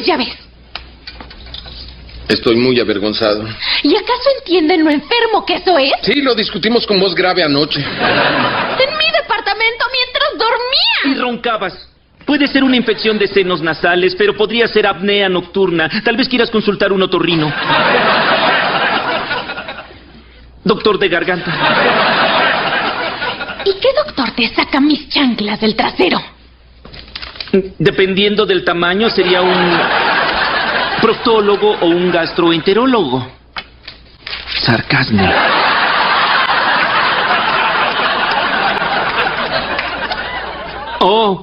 ya ves. Estoy muy avergonzado. ¿Y acaso entienden lo enfermo que eso es? Sí, lo discutimos con voz grave anoche. En mi departamento mientras dormía. Y roncabas. Puede ser una infección de senos nasales, pero podría ser apnea nocturna. Tal vez quieras consultar un otorrino. Doctor de garganta. ¿Y qué doctor te saca mis chanclas del trasero? Dependiendo del tamaño, sería un proctólogo o un gastroenterólogo. Sarcasmo. Oh.